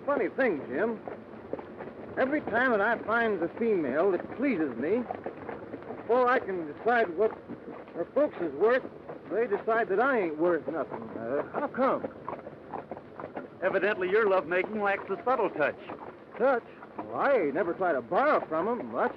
Funny thing, Jim. Every time that I find a female that pleases me, before I can decide what her folks is worth, they decide that I ain't worth nothing. How come? Evidently, your lovemaking lacks a subtle touch. Touch? Well, I ain't never tried to borrow from them much.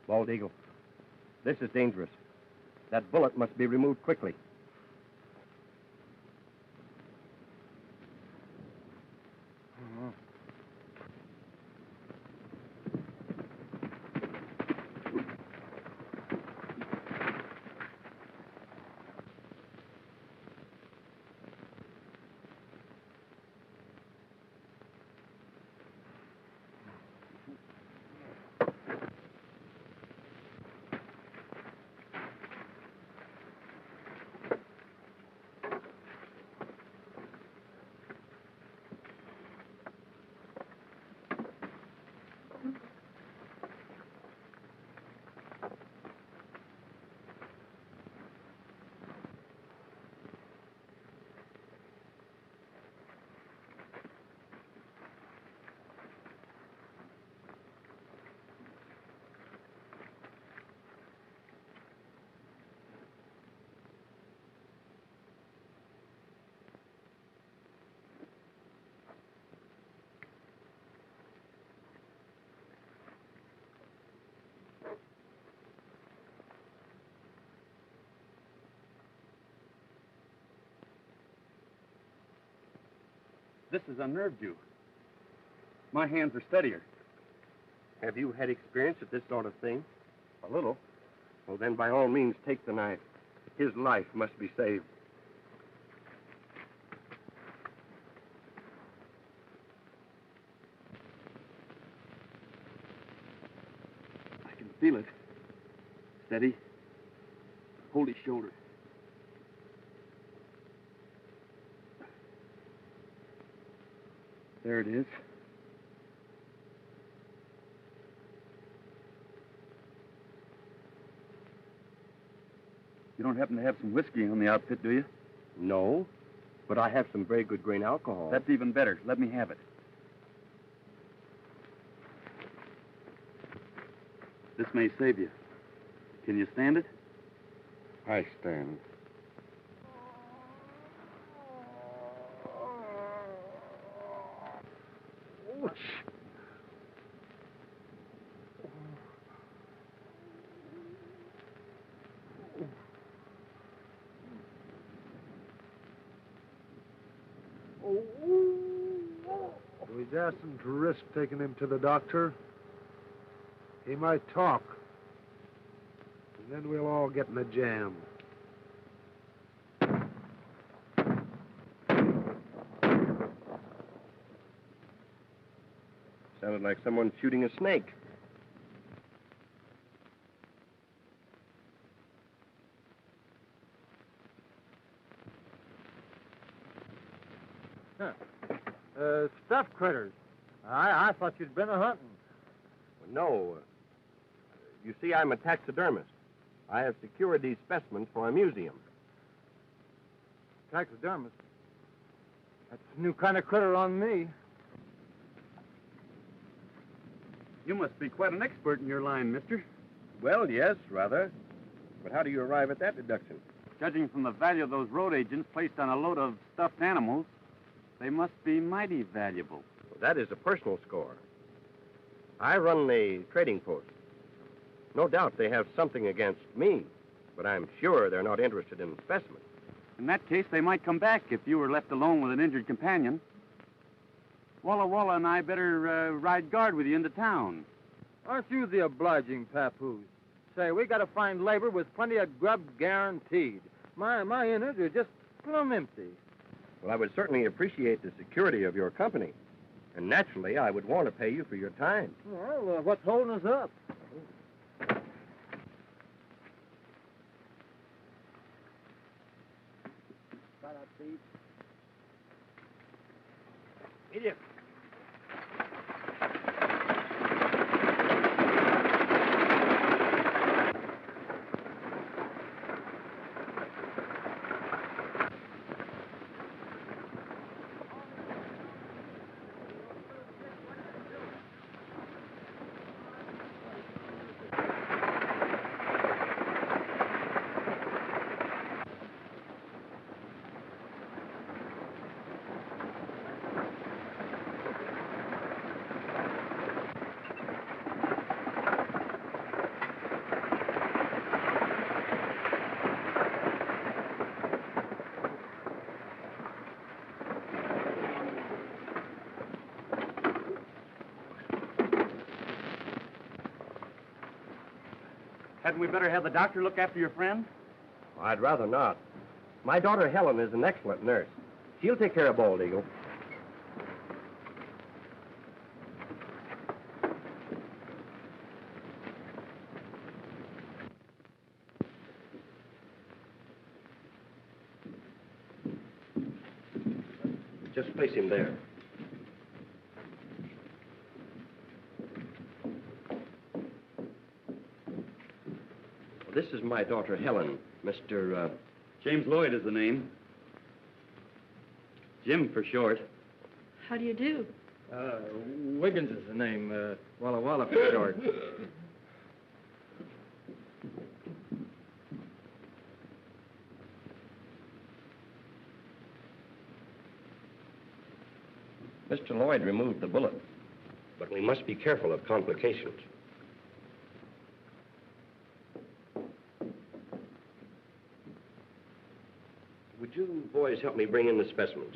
Bald Eagle, this is dangerous. That bullet must be removed quickly. This has unnerved you. My hands are steadier. Have you had experience at this sort of thing? A little. Well, then, by all means, take the knife. His life must be saved. I can feel it. Steady. Hold his shoulder. There it is. You don't happen to have some whiskey on the outfit, do you? No, but I have some very good grain alcohol. That's even better. Let me have it. This may save you. Can you stand it? I stand. We dasn't risk taking him to the doctor. He might talk. And then we'll all get in a jam. Sounded like someone shooting a snake. Stuffed critters. I thought you'd been a-hunting. No. You see, I'm a taxidermist. I have secured these specimens for a museum. Taxidermist? That's a new kind of critter on me. You must be quite an expert in your line, mister. Well, yes, rather. But how do you arrive at that deduction? Judging from the value of those road agents placed on a load of stuffed animals, they must be mighty valuable. Well, that is a personal score. I run the trading post. No doubt they have something against me, but I'm sure they're not interested in specimens. In that case, they might come back if you were left alone with an injured companion. Walla Walla and I better ride guard with you into town. Aren't you the obliging papoose? Say, we got to find labor with plenty of grub guaranteed. My innards are just plumb empty. Well, I would certainly appreciate the security of your company. And naturally, I would want to pay you for your time. Well, what's holding us up? Idiot. Hadn't we better have the doctor look after your friend? I'd rather not. My daughter Helen is an excellent nurse. She'll take care of Bald Eagle. Just place him there. This is my daughter, Helen. Mr. James Lloyd is the name. Jim for short. How do you do? Wiggins is the name. Walla Walla for short. Mr. Lloyd removed the bullet, but we must be careful of complications. Would you boys help me bring in the specimens?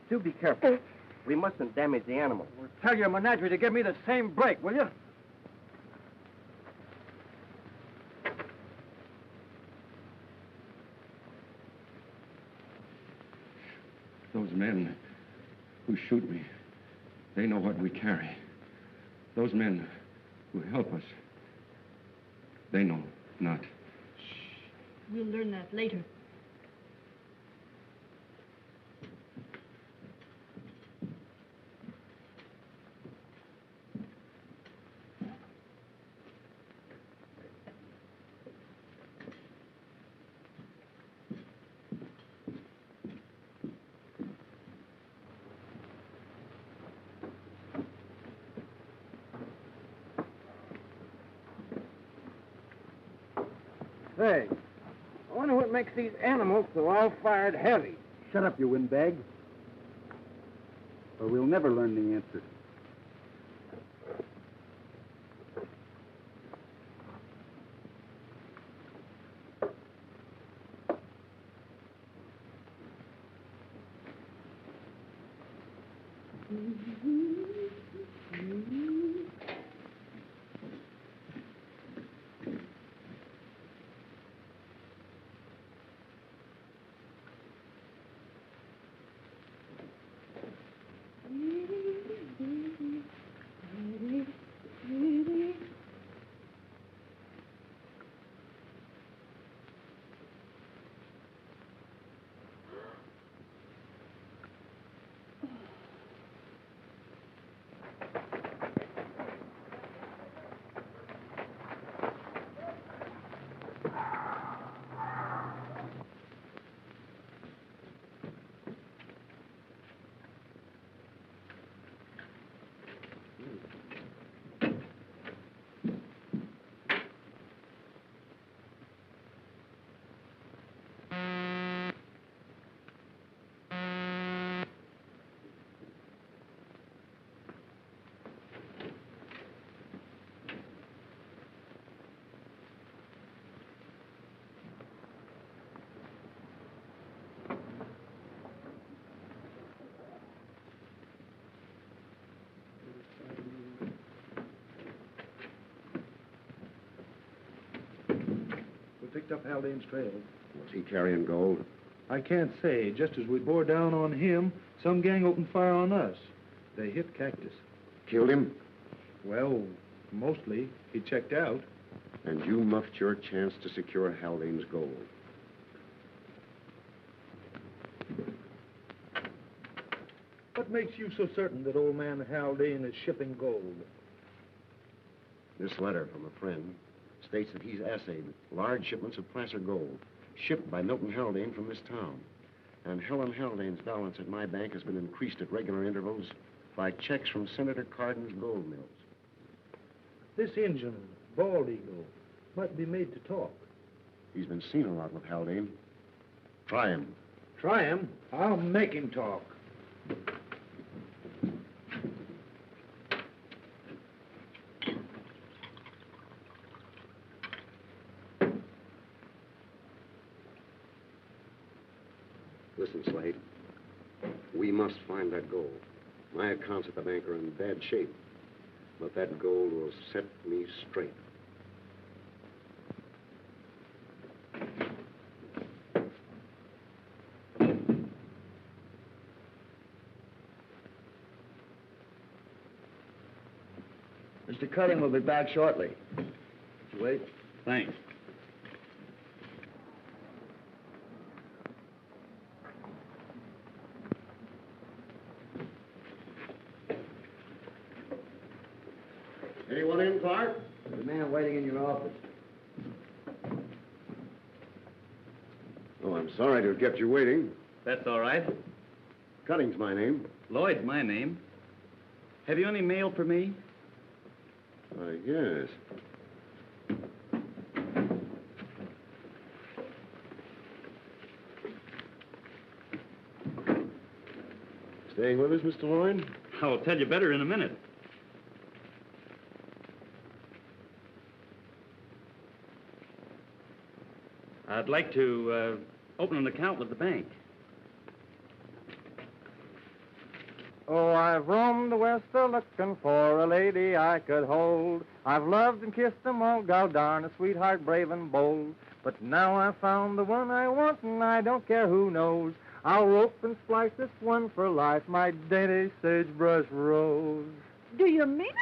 Do be careful. We mustn't damage the animal. Well, tell your menagerie to give me the same break, will you? men who shoot me, they know what we carry. Those men who help us, they know not. We'll learn that later. Say, I wonder what makes these animals so all-fired heavy. Shut up, you windbag. Or we'll never learn the answer. Picked up Haldain's trail. Was he carrying gold? I can't say. Just as we bore down on him, some gang opened fire on us. They hit Cactus. Killed him? Well, mostly. He checked out. And you muffed your chance to secure Haldain's gold. What makes you so certain that old man Haldain is shipping gold? This letter from a friend states that he's assayed large shipments of placer gold shipped by Milton Haldain from this town. And Helen Haldain's balance at my bank has been increased at regular intervals by checks from Senator Cardin's gold mills. This Injun, Bald Eagle, might be made to talk. He's been seen a lot with Haldain. Try him. Try him. I'll make him talk. Listen, Slade. We must find that gold. My accounts at the bank are in bad shape. But that gold will set me straight. Mr. Cutting will be back shortly. Wait. Thanks. Anyone in, Clark? There's a man waiting in your office. Oh, I'm sorry to have kept you waiting. That's all right. Cutting's my name. Lloyd's my name. Have you any mail for me? Yes. Staying with us, Mr. Lloyd? I'll tell you better in a minute. I'd like to open an account with the bank. Oh, I've roamed the West a-looking for a lady I could hold. I've loved and kissed them all, gal darn, a sweetheart brave and bold. But now I've found the one I want, and I don't care who knows. I'll rope and splice this one for life, my dainty sagebrush rose. Do you mean it?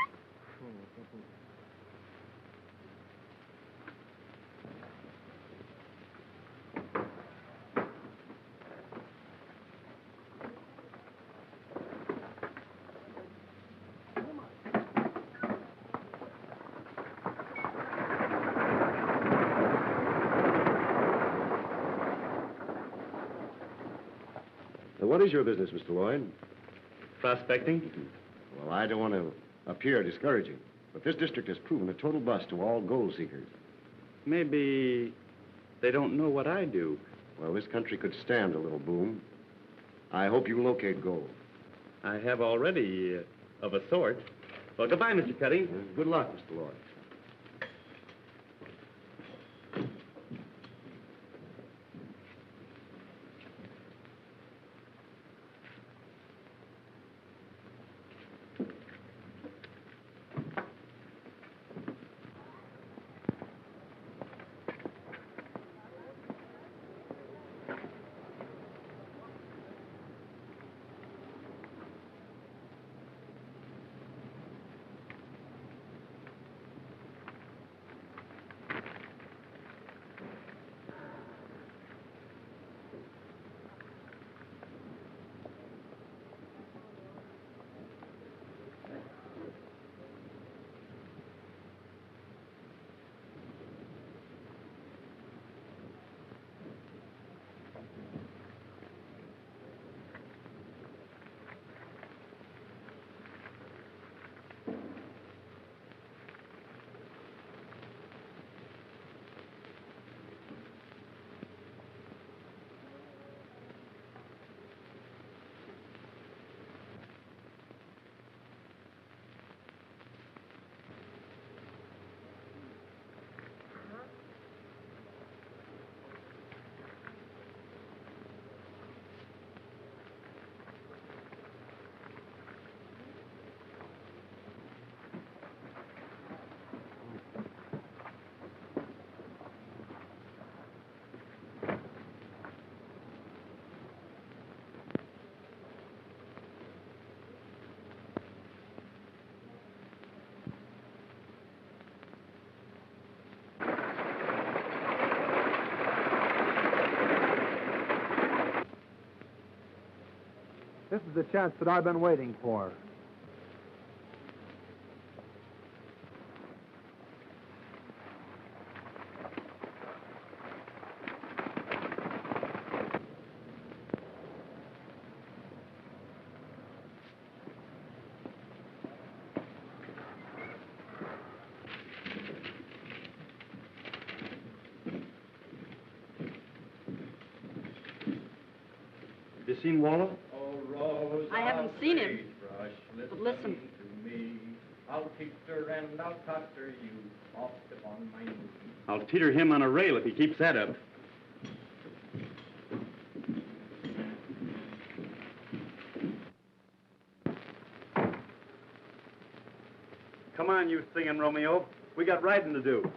Now, what is your business, Mr. Lloyd? Prospecting? Well, I don't want to appear discouraging, but this district has proven a total bust to all gold seekers. Maybe they don't know what I do. Well, this country could stand a little boom. I hope you locate gold. I have already, of a sort. Well, goodbye, Mr. Cuddy. Good luck, Mr. Lloyd. This is the chance that I've been waiting for. Have you seen Walla? I haven't seen him. But listen. To me. I'll teach her and I'll talk her you off upon my knee. I'll teeter him on a rail if he keeps that up. Come on, you singing Romeo. We got riding to do.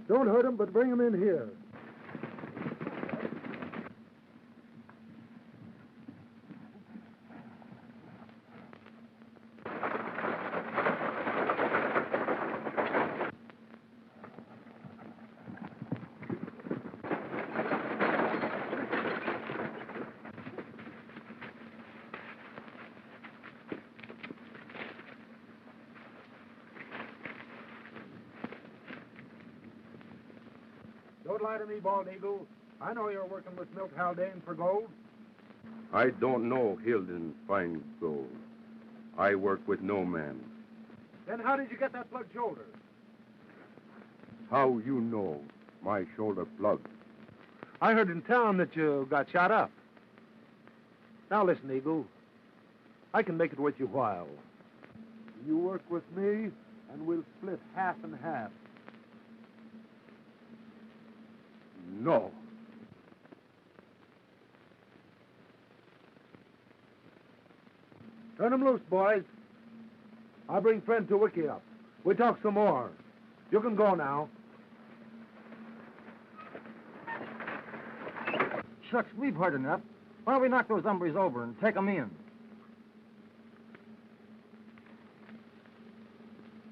Don't hurt him, but bring him in here. Don't lie to me, Bald Eagle. I know you're working with Milt Haldain for gold. I don't know Haldain finds gold. I work with no man. Then how did you get that plugged shoulder? How you know my shoulder plugged? I heard in town that you got shot up. Now listen, Eagle. I can make it worth your while. You work with me, and we'll split half and half. No. Turn him loose, boys. I'll bring friend to Wiki up. We'll talk some more. You can go now. Shucks, we've heard enough. Why don't we knock those hombres over and take them in?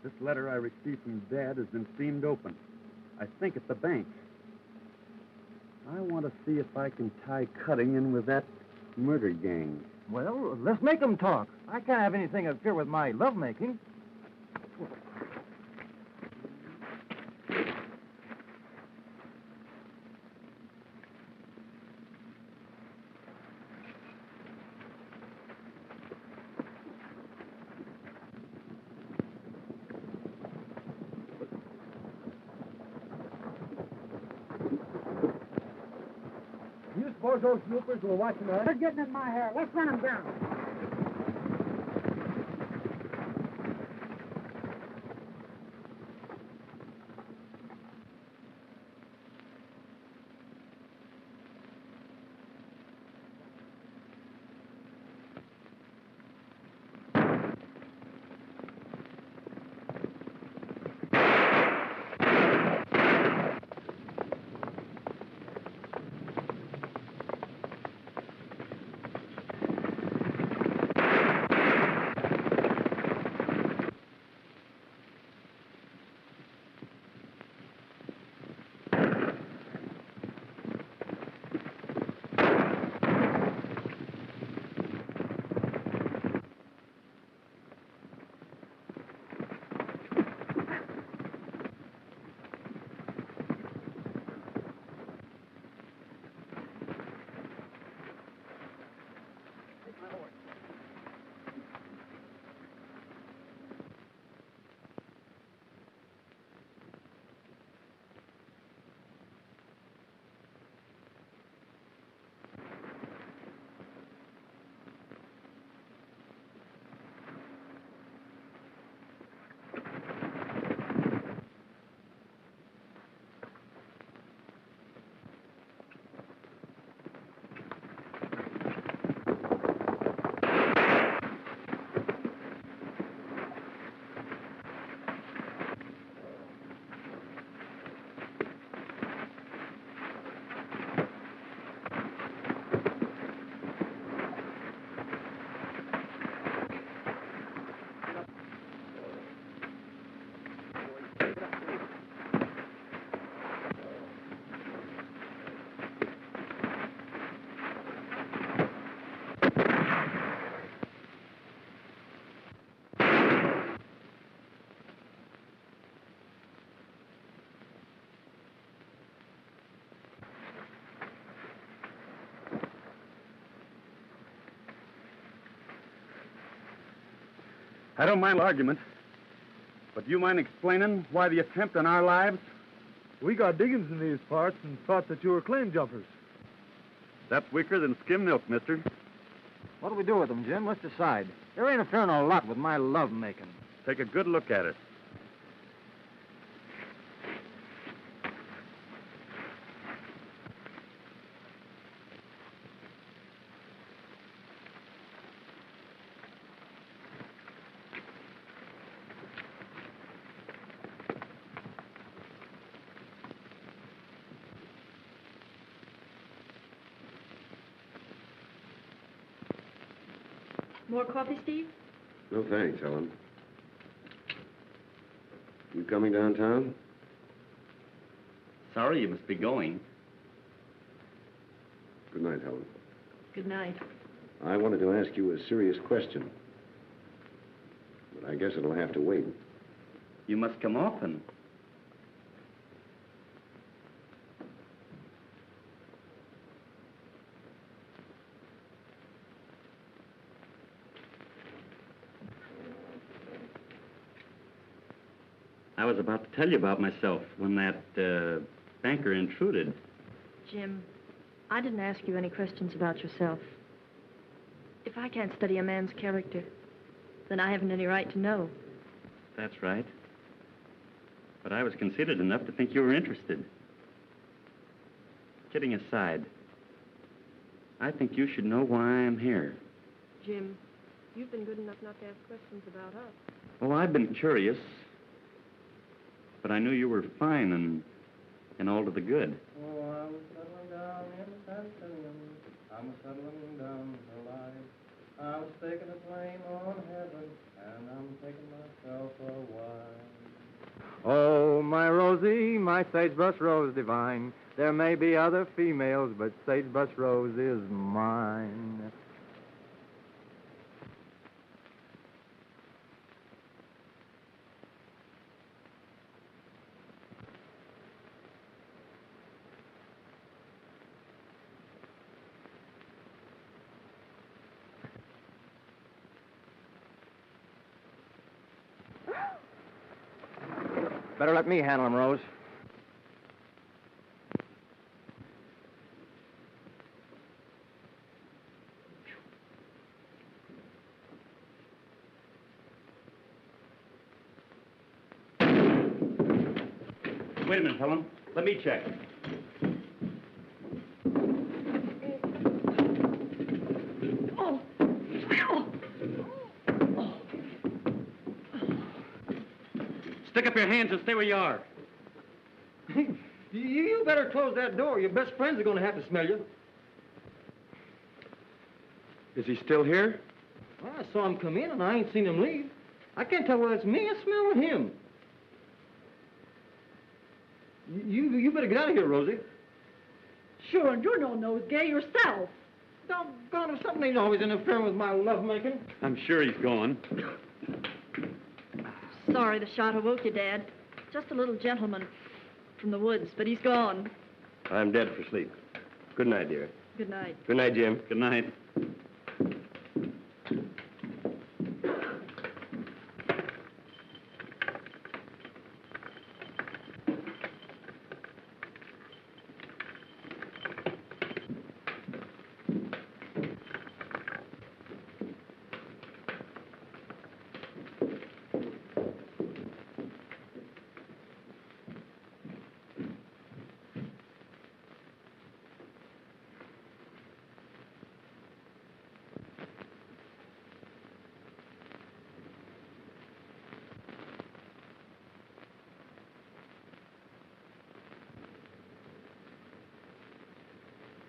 This letter I received from Dad has been seamed open. I think at the bank. I want to see if I can tie Cutting in with that murder gang. Well, let's make them talk. I can't have anything interfere with my lovemaking. You suppose those snoopers were watching us? They're getting in my hair. Let's run them down. I don't mind argument, but do you mind explaining why the attempt on our lives? We got diggings in these parts and thought that you were claim jumpers. That's weaker than skim milk, mister. What do we do with them, Jim? Let's decide. They're interfering a lot with my lovemaking. Take a good look at it. More coffee, Steve? No thanks, Helen. You coming downtown? Sorry you must be going. Good night, Helen. Good night. I wanted to ask you a serious question, but I guess it'll have to wait. You must come often. I was about to tell you about myself when that banker intruded. Jim, I didn't ask you any questions about yourself. If I can't study a man's character, then I haven't any right to know. That's right. But I was conceited enough to think you were interested. Kidding aside, I think you should know why I'm here. Jim, you've been good enough not to ask questions about us. Well, I've been curious, but I knew you were fine and all to the good. Oh, I'm settling down in Santinian. I'm settling down for life. I'm staking a claim on heaven, and I'm taking myself a wife. Oh, my Rosie, my sagebrush rose divine. There may be other females, but sagebrush rose is mine. Better let me handle him, Rose. Wait a minute, Helen. Let me check. Stick up your hands and stay where you are. You better close that door. Your best friends are going to have to smell you. Is he still here? Well, I saw him come in, and I ain't seen him leave. I can't tell whether it's me or smelling him. You better get out of here, Rosie. Sure, and you're no nosegay yourself. Doggone if something ain't always interfering with my lovemaking. I'm sure he's gone. Sorry the shot awoke you, Dad. Just a little gentleman from the woods, but he's gone. I'm dead for sleep. Good night, dear. Good night. Good night, Jim. Good night.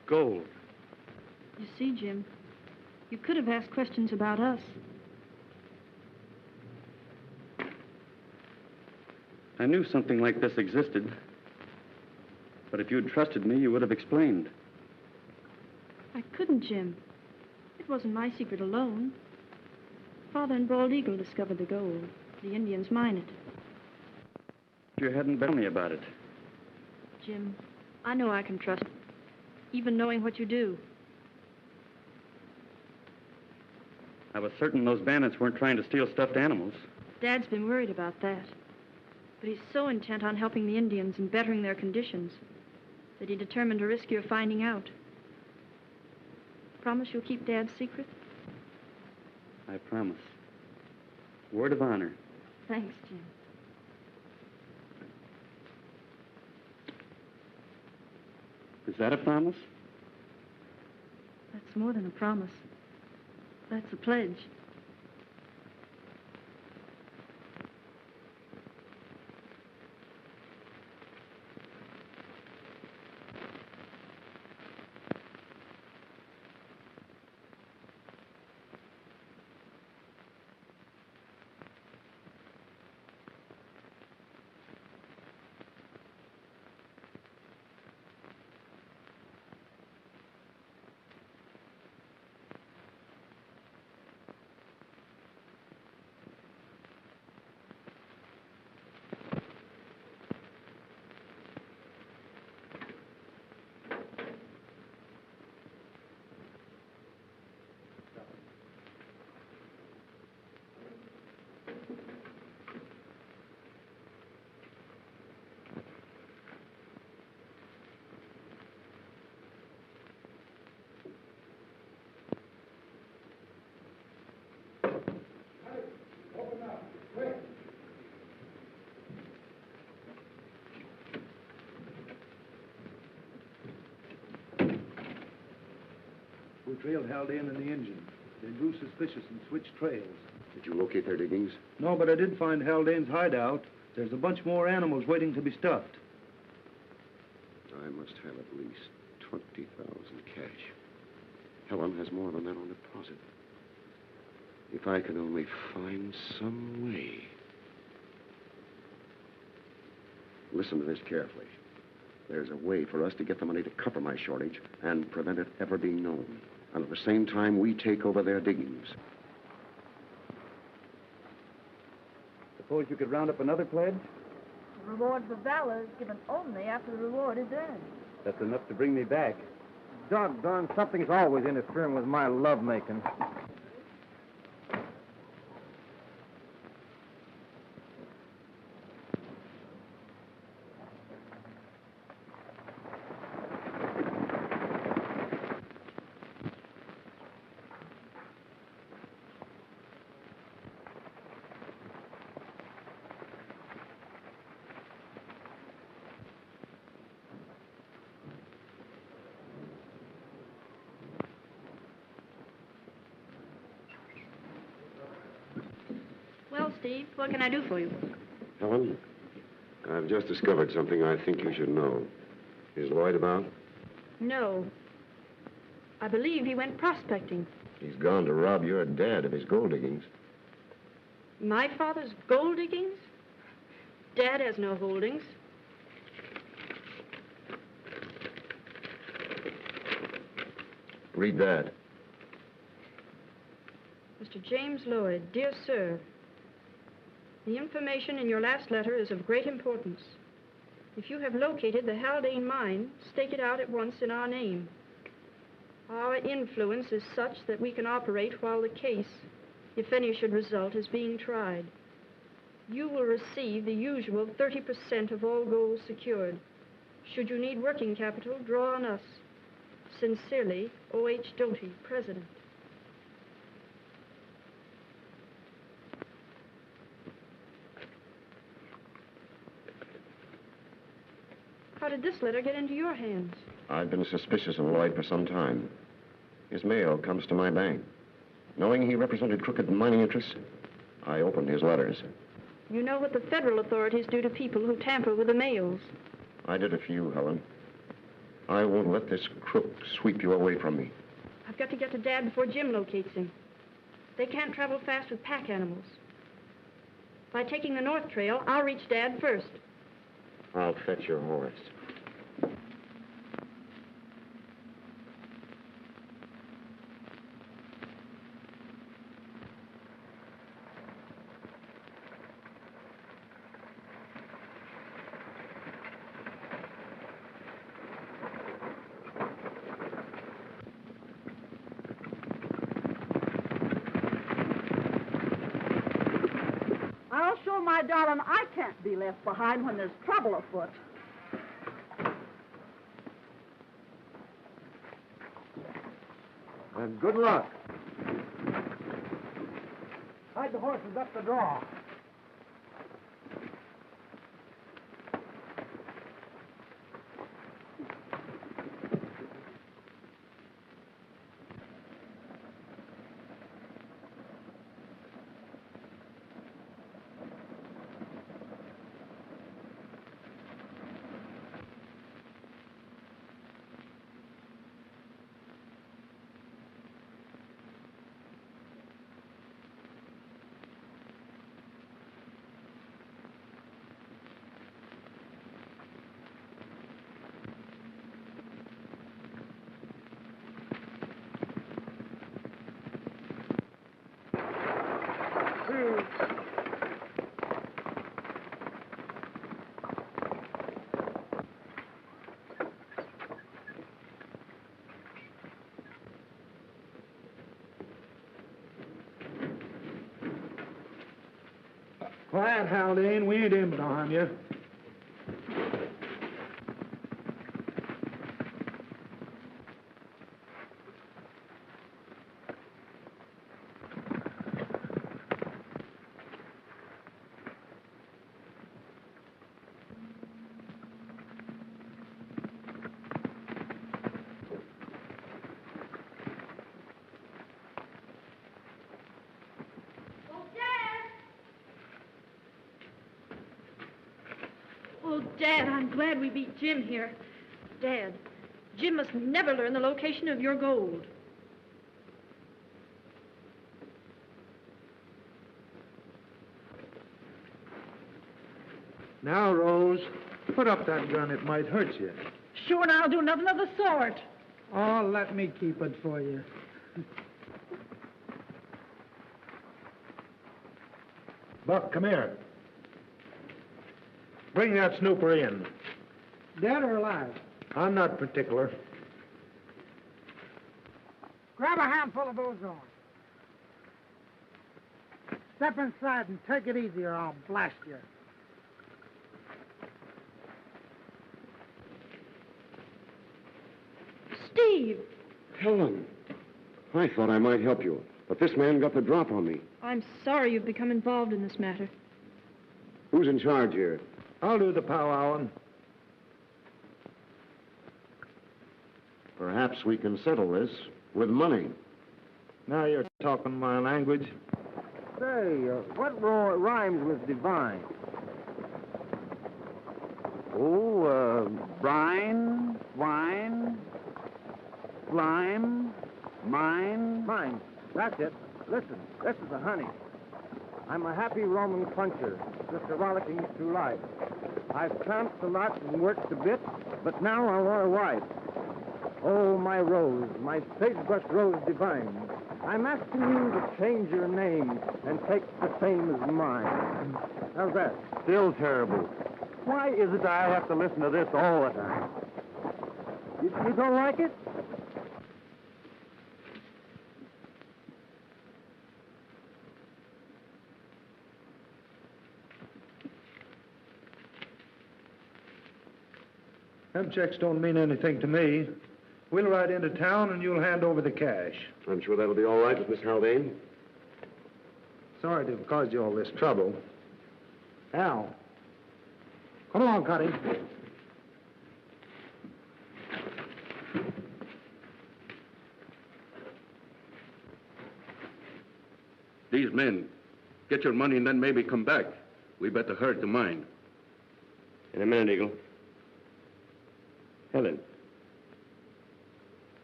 Gold. You see, Jim, you could have asked questions about us. I knew something like this existed. But if you'd trusted me, you would have explained. I couldn't, Jim. It wasn't my secret alone. Father and Bald Eagle discovered the gold. The Indians mine it. You hadn't told me about it. Jim, I know I can trust you, even knowing what you do. I was certain those bandits weren't trying to steal stuffed animals. Dad's been worried about that. But he's so intent on helping the Indians and bettering their conditions that he determined to risk your finding out. Promise you'll keep Dad's secret? I promise. Word of honor. Thanks, Jim. Is that a promise? That's more than a promise. That's a pledge. We trailed Haldain and the engine. They grew suspicious and switched trails. Did you locate their diggings? No, but I did find Haldain's hideout. There's a bunch more animals waiting to be stuffed. I must have at least 20,000 cash. Helen has more than that on deposit. If I could only find some way. Listen to this carefully. There's a way for us to get the money to cover my shortage and prevent it ever being known. And at the same time, we take over their diggings. Suppose you could round up another pledge? The reward for valor is given only after the reward is earned. That's enough to bring me back. Doggone, something's always interfering with my lovemaking. Well, Steve, what can I do for you? Helen, I've just discovered something I think you should know. Is Lloyd about? No. I believe he went prospecting. He's gone to rob your dad of his gold diggings. My father's gold diggings? Dad has no holdings. Read that. Mr. James Lloyd, dear sir, the information in your last letter is of great importance. If you have located the Haldain mine, stake it out at once in our name. Our influence is such that we can operate while the case, if any should result, is being tried. You will receive the usual 30% of all gold secured. Should you need working capital, draw on us. Sincerely, O.H. Doty, President. How did this letter get into your hands? I've been suspicious of Lloyd for some time. His mail comes to my bank. Knowing he represented crooked mining interests, I opened his letters. You know what the federal authorities do to people who tamper with the mails. I did a few, Helen. I won't let this crook sweep you away from me. I've got to get to Dad before Jim locates him. They can't travel fast with pack animals. By taking the north trail, I'll reach Dad first. I'll fetch your horse. I'll show my darling I can't be left behind when there's trouble afoot. And good luck. Hide the horses up the draw. Quiet, Haldain. We ain't aiming to harm you. Oh, Dad, I'm glad we beat Jim here. Dad, Jim must never learn the location of your gold. Now, Rose, put up that gun. It might hurt you. Sure, and I'll do nothing of the sort. Oh, let me keep it for you. Buck, come here. Bring that snooper in. Dead or alive? I'm not particular. Grab a handful of ozone. Step inside and take it easy or I'll blast you. Steve! Helen, I thought I might help you, but this man got the drop on me. I'm sorry you've become involved in this matter. Who's in charge here? I'll do the powwowing. Perhaps we can settle this with money. Now you're talking my language. Say, what rhymes with divine? Brine, wine, slime, mine. Mine. That's it. Listen, this is a honey. I'm a happy Roman puncher, just a rollicking through life. I've tramped a lot and worked a bit, but now I want a wife. Oh, my rose, my sagebrush rose divine. I'm asking you to change your name and take the same as mine. How's that? Still terrible. Why is it I have to listen to this all the time? You don't like it? Them checks don't mean anything to me. We'll ride into town and you'll hand over the cash. I'm sure that'll be all right with Miss Haldain. Sorry to have caused you all this trouble. Al, come along, Cutty. These men, get your money and then maybe come back. We better hurt the mine. In a minute, Eagle. Helen,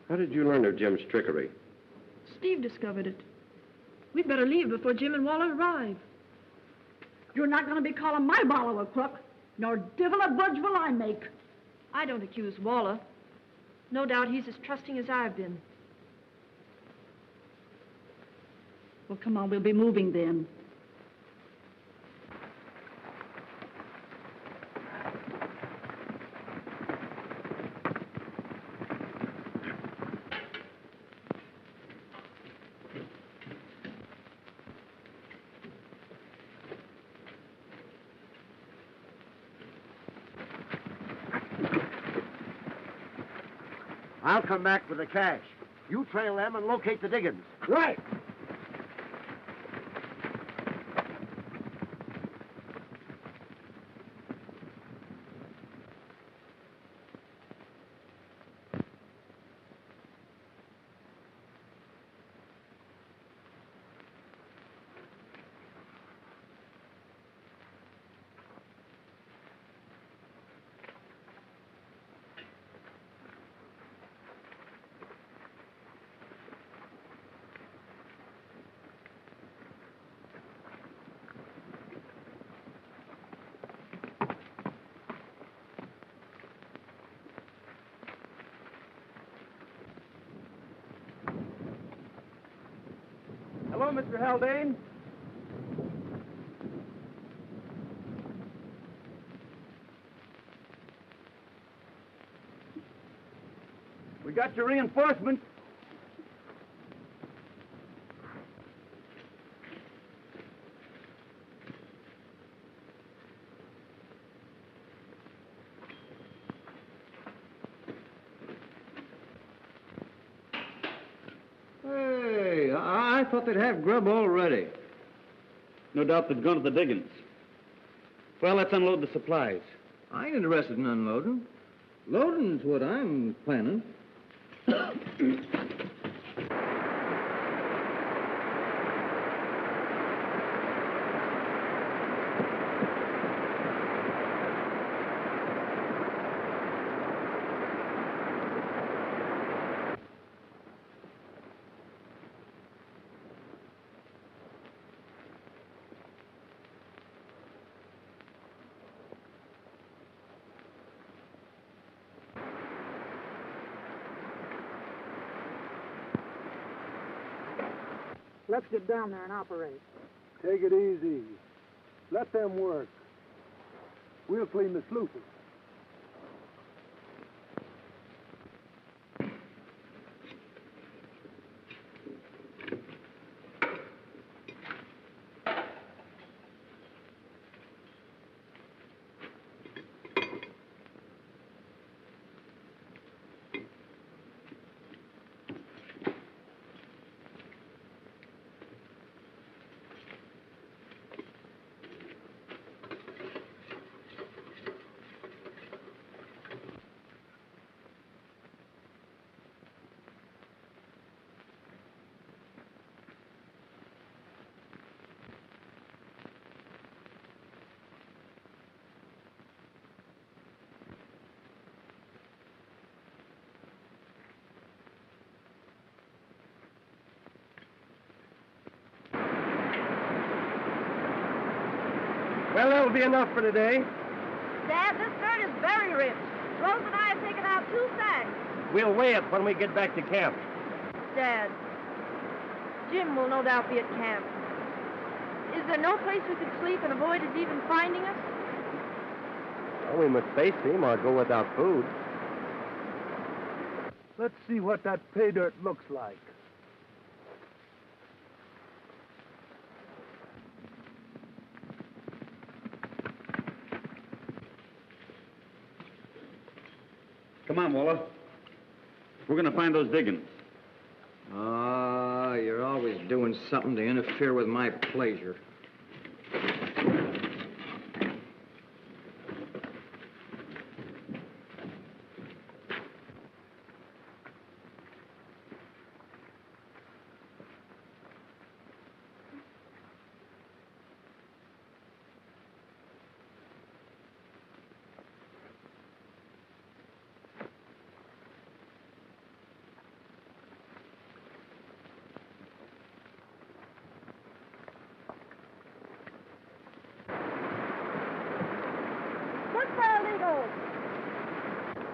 how did you learn of Jim's trickery? Steve discovered it. We'd better leave before Jim and Walla arrive. You're not going to be calling my bottle a crook, nor divil a budge will I make. I don't accuse Walla. No doubt he's as trusting as I've been. Well, come on, we'll be moving then. I'll come back with the cash. You trail them and locate the diggings. Right. Hello, Mr. Haldain. We got your reinforcements. Hey, I thought they'd have grub already. No doubt they've gone to the diggings. Well, let's unload the supplies. I ain't interested in unloading. Loading's what I'm planning. Let's get down there and operate. Take it easy. Let them work. We'll clean the sluices. Well, that'll be enough for today. Dad, this dirt is very rich. Rose and I have taken out 2 sacks. We'll weigh it when we get back to camp. Dad, Jim will no doubt be at camp. Is there no place we could sleep and avoid his even finding us? Well, we must face him or go without food. Let's see what that pay dirt looks like. Come on, Walla. We're going to find those diggings. Ah, you're always doing something to interfere with my pleasure.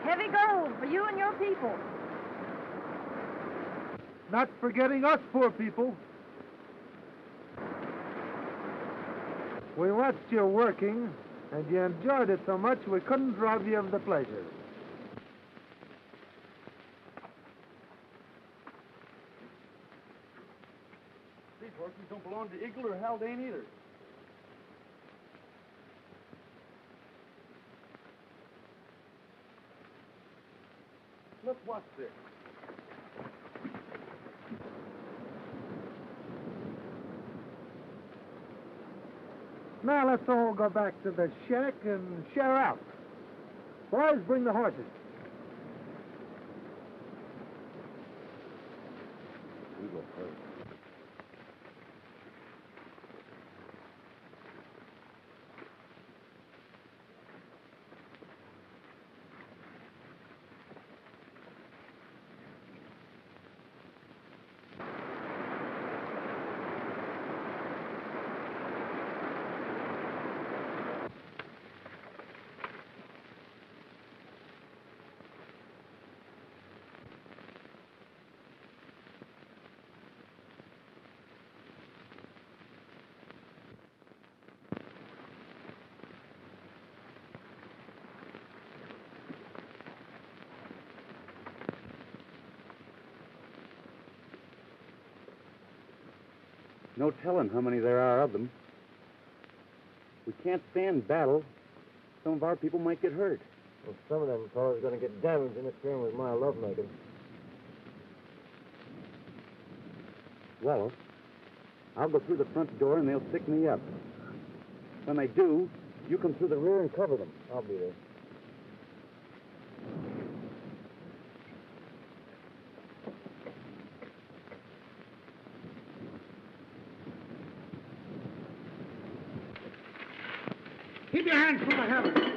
Heavy gold for you and your people. Not forgetting us poor people. We watched you working, and you enjoyed it so much we couldn't rob you of the pleasure. These horses don't belong to Eagle or Haldain either. Let's watch this. Now let's all go back to the shack and share out. Boys, bring the horses. We go first. No telling how many there are of them. We can't stand battle. Some of our people might get hurt. Well, some of them fellows are going to get damaged interfering with my lovemaking. Well, I'll go through the front door and they'll pick me up. When they do, you come through the rear and cover them. I'll be there. Keep your hands full of heaven.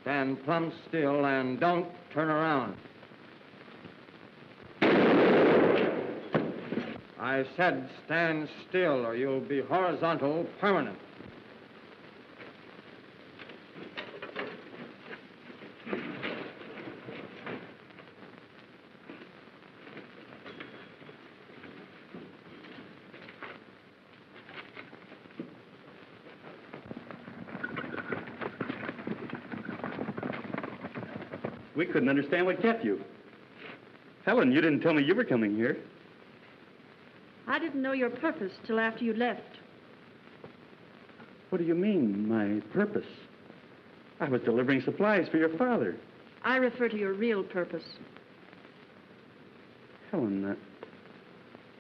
Stand plumb still and don't turn around. I said stand still or you'll be horizontal permanent. We couldn't understand what kept you. Helen, you didn't tell me you were coming here. I didn't know your purpose till after you left. What do you mean, my purpose? I was delivering supplies for your father. I refer to your real purpose. Helen,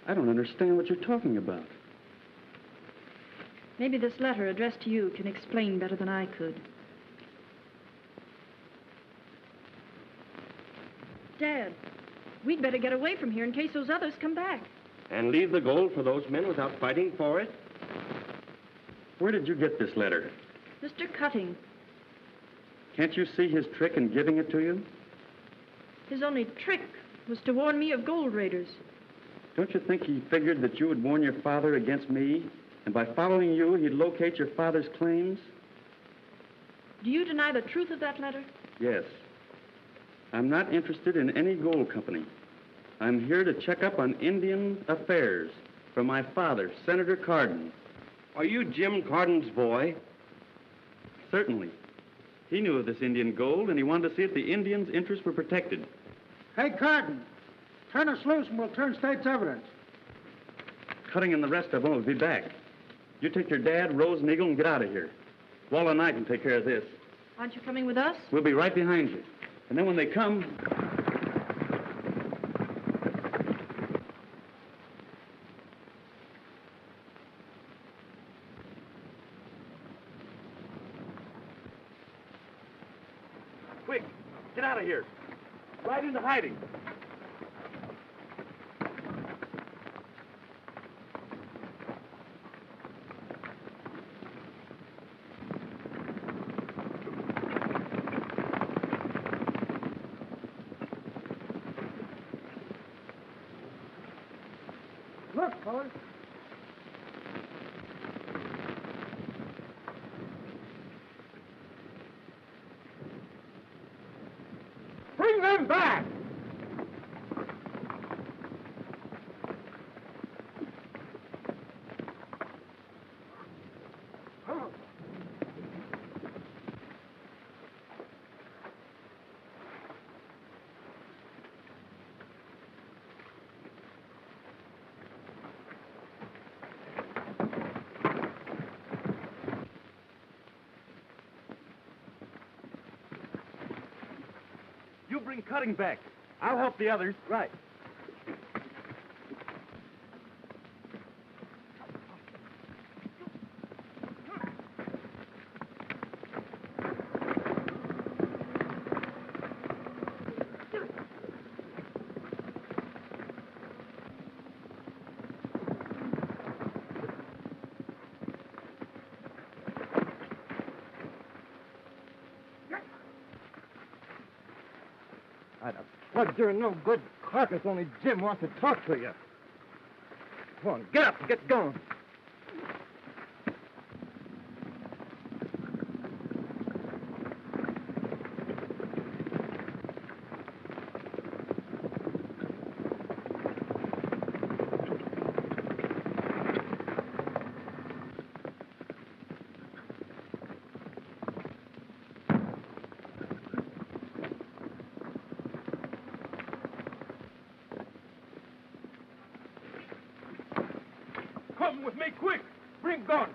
I don't understand what you're talking about. Maybe this letter addressed to you can explain better than I could. Dad, we'd better get away from here in case those others come back. And leave the gold for those men without fighting for it? Where did you get this letter? Mr. Cutting, Can't you see his trick in giving it to you? his only trick was to warn me of gold raiders. Don't you think he figured that you would warn your father against me? And by following you, he'd locate your father's claims? Do you deny the truth of that letter? Yes. I'm not interested in any gold company. I'm here to check up on Indian affairs for my father, Senator Cardin. Are you Jim Cardin's boy? Certainly. He knew of this Indian gold, and he wanted to see if the Indians' interests were protected. Hey, Cardin, turn us loose and we'll turn state's evidence. Cutting and the rest of them will be back. You take your dad, Rose, and Eagle, and get out of here. Walla and I can take care of this. Aren't you coming with us? We'll be right behind you. And then when they come... Quick, get out of here. Right into hiding. Look, fellas. Bring them back! You bring Cutting back. I'll help the others. Right. But you're no good carcass. Only Jim wants to talk to you. Come on, get up, get going. Come with me, quick! Bring gun!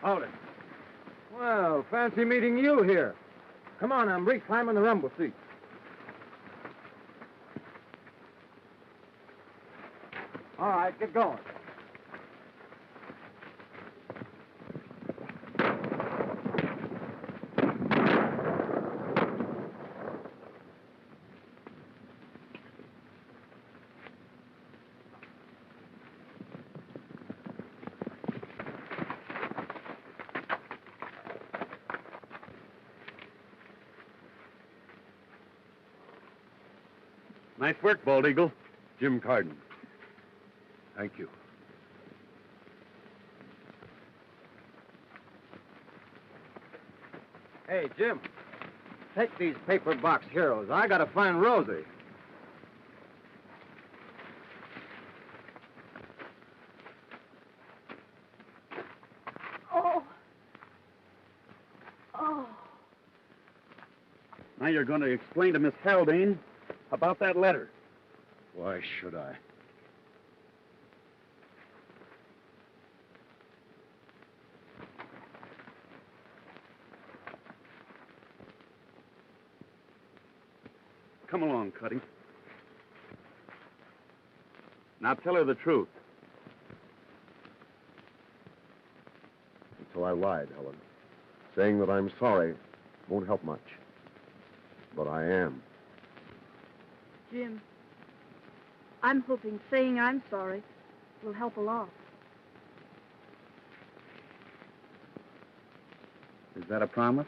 Hold it. Well, fancy meeting you here. Come on, Embry, climb in the rumble seat. All right, get going. Nice work, Bald Eagle. Jim Carden. Thank you. Hey, Jim, take these paper box heroes. I gotta find Rosie. Oh. Oh. Now you're going to explain to Miss Haldain about that letter. Why should I? Come along, Cuddy. Now tell her the truth. So I lied, Helen. Saying that I'm sorry won't help much. But I am. Jim, I'm hoping saying I'm sorry will help a lot. Is that a promise?